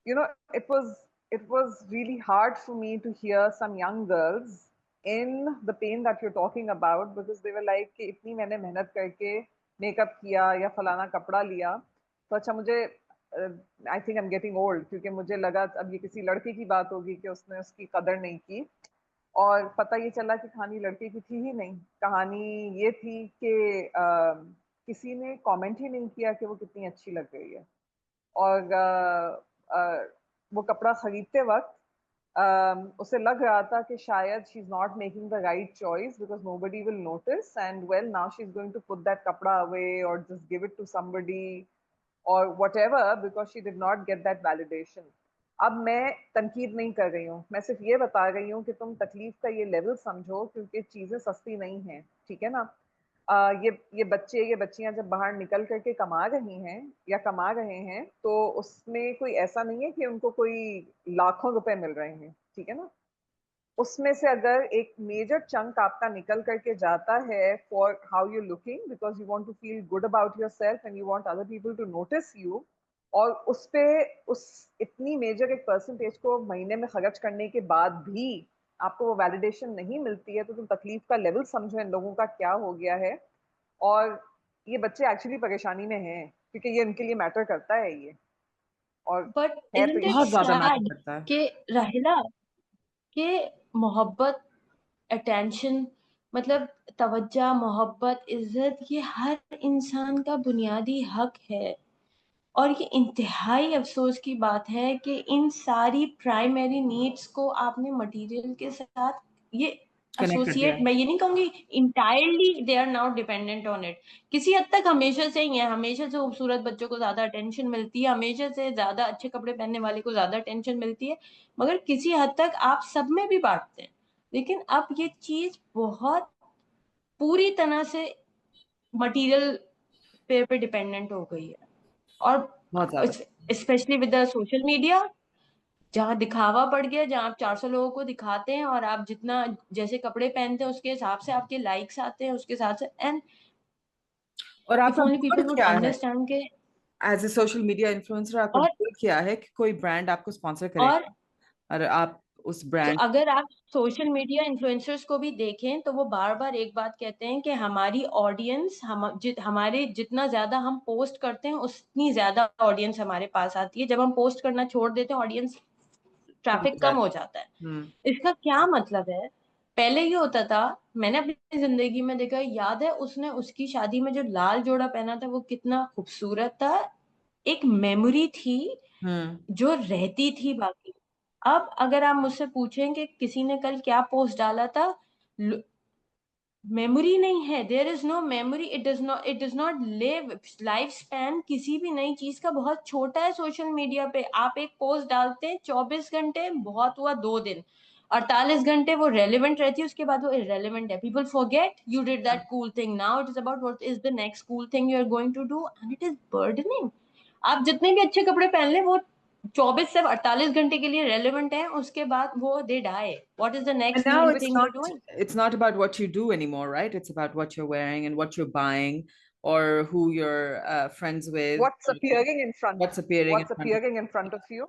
it was really hard for me to hear some young girls in the pain that you're talking about, because they were like کہ اتنی میں نے محنت کر کے make up کیا یا فلانا کپڑا لیا تو اچھا مجھے I think am getting old, کیونکہ مجھے لگا اب یہ کسی لڑکے کی بات ہوگی کہ اس نے اس کی قدر نہیں کی، اور پتہ یہ چلا کہ کہانی لڑکے کی تھی ہی نہیں، کہانی یہ تھی کہ کسی نے کامنٹ ہی نہیں کیا کہ وہ کتنی اچھی لگ رہی ہے. اور وہ کپڑا خریدتے وقت اسے لگ رہا تھا کہ شاید she is not making the right choice because nobody will notice and well now she is going to put that کپڑا away or just give it to somebody or whatever because she did not get that validation. اب میں تنقید نہیں کر رہی ہوں، میں صرف یہ بتا رہی ہوں کہ تم تکلیف کا یہ لیول سمجھو، کیونکہ چیزیں سستی نہیں ہیں، ٹھیک ہے نا. یہ بچے یہ بچیاں جب باہر نکل کر کے کما رہی ہیں یا کما رہے ہیں تو اس میں کوئی ایسا نہیں ہے کہ ان کو کوئی لاکھوں روپے مل رہے ہیں، ٹھیک ہے نا. اس میں سے اگر ایک میجر چنک آپ کا نکل کر کے جاتا ہے for how you looking because you want to feel good about yourself and you want other people to notice you, اور اس پہ اس اتنی میجر ایک پرسنٹیج کو مہینے میں خرچ کرنے کے بعد بھی آپ کو وہ ویلیڈیشن نہیں ملتی ہے، تو تم تکلیف کا لیول سمجھو ان لوگوں کا کیا ہو گیا ہے. اور یہ بچے ایکچولی پریشانی میں ہیں کیونکہ یہ ان کے لیے میٹر کرتا ہے یہ، اور بٹ ہے تو بہت زیادہ میٹر سیڈ کرتا ہے. کہ راہیلا کہ محبت، اٹینشن، مطلب توجہ، محبت، عزت، یہ ہر انسان کا بنیادی حق ہے. اور یہ انتہائی افسوس کی بات ہے کہ ان ساری پرائمری نیڈس کو آپ نے مٹیریل کے ساتھ یہ ایسوسیٹ، میں یہ نہیں کہوں گی entirely they are now dependent on it. کسی حد تک ہمیشہ سے ہی ہے، ہمیشہ سے خوبصورت بچوں کو زیادہ اٹینشن ملتی ہے، ہمیشہ سے زیادہ اچھے کپڑے پہننے والے کو زیادہ اٹینشن ملتی ہے، مگر کسی حد تک آپ سب میں بھی بانٹتے ہیں. لیکن اب یہ چیز بہت پوری طرح سے مٹیریل پہ ڈیپینڈنٹ ہو گئی ہے. اور especially with the social media, جہاں دکھاوا پڑ گیا، جہاں آپ 400 لوگوں کو دکھاتے ہیں اور آپ جتنا جیسے کپڑے پہنتے ہیں اس کے حساب سے آپ کے لائکس آتے ہیں، اس کے ساتھ سے اینڈ اور آپ اف اونلی پیپل وڈ کیا ہے انڈرسٹینڈ کہ as a social media influencer آپ کا گول کیا ہے کہ کوئی برانڈ آپ کو اسپانسر کرے اور آپ اس برانڈ. اگر آپ سوشل میڈیا انفلوئنسرز کو بھی دیکھیں تو وہ بار بار ایک بات کہتے ہیں کہ ہماری آڈینس، ہمارے جتنا زیادہ ہم پوسٹ کرتے ہیں اتنی زیادہ آڈینس ہمارے پاس آتی ہے، جب ہم پوسٹ کرنا چھوڑ دیتے ہیں آڈینس ٹریفک کم ہو جاتا ہے. اس کا کیا مطلب ہے؟ پہلے یہ ہوتا تھا، میں نے اپنی زندگی میں دیکھا، یاد ہے اس نے اس کی شادی میں جو لال جوڑا پہنا تھا وہ کتنا خوبصورت تھا، ایک میموری تھی جو رہتی تھی باقی. اب اگر آپ مجھ سے پوچھیں کہ کسی نے کل کیا پوسٹ ڈالا تھا، میموری نہیں ہے، there is no memory, it does not live. Life span کسی بھی نئی چیز کا بہت چھوٹا ہے. سوشل میڈیا پہ آپ ایک پوسٹ ڈالتے ہیں، 24 گھنٹے بہت ہوا 2 دن، 48 گھنٹے وہ ریلیونٹ رہتی ہے، اس کے بعد وہ irrelevant ہے. People forget you did that cool thing. Now it is about what is the next cool thing you are going to do, and it is burdening. آپ جتنے بھی اچھے کپڑے پہن لیں وہ 24 سے 48 گھنٹے کے لیے ریلیونٹ ہے، اس کے بعد وہ they die. What is the next new thing you doing? It's not about what you do anymore, right? It's about what you're wearing and what you're buying or who you're friends with. What's appearing in front What's appearing in front of you.